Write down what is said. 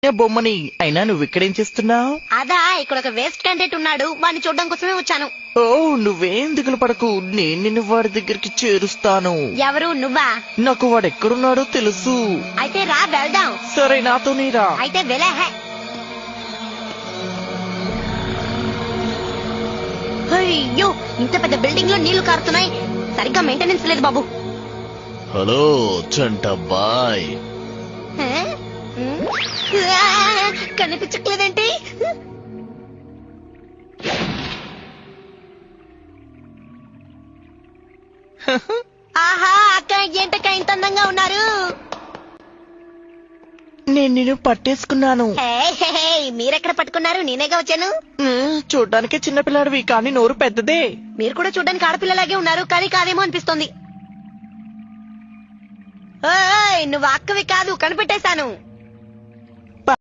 ఏ బొమ్మని అయినా నువ్వు ఇక్కడేం చేస్తున్నావు? అదా, ఇక్కడ ఒక వేస్ట్ క్యాండిడేట్ ఉన్నాడు, వాడిని చూడడం కోసమే వచ్చాను. ఓ, నువ్వేం దిగులు పడకు, నేను నిన్ను వాడి దగ్గరికి చేరుస్తాను. ఎవరు, నువ్వా? నాకు వాడెక్కడున్నాడో తెలుసు. అయితే రా, వెళ్దాం. సరే, నాతోనే రా. అయితే వెలే. అయ్యో, ఇంత పెద్ద బిల్డింగ్ లో నీళ్లు కారుతున్నాయి, సరిగ్గా మెయింటెనెన్స్ లేదు బాబు. హలో చంటబ్బాయ్. కనిపించట్లేదేంటి? ఆహా, అక్క ఏంటక్క ఇంత అందంగా ఉన్నారు? నేను నిన్ను పట్టేసుకున్నాను. మీరెక్కడ పట్టుకున్నారు? నేనేగా వచ్చాను. చూడ్డానికి చిన్నపిల్లాడివి, కానీ నోరు పెద్దదే. మీరు కూడా చూడ్డానికి ఆడపిల్లలాగే ఉన్నారు, కానీ కాదేమో అనిపిస్తోంది. నువ్వు అక్కవి కాదు, కనిపెట్టేశాను.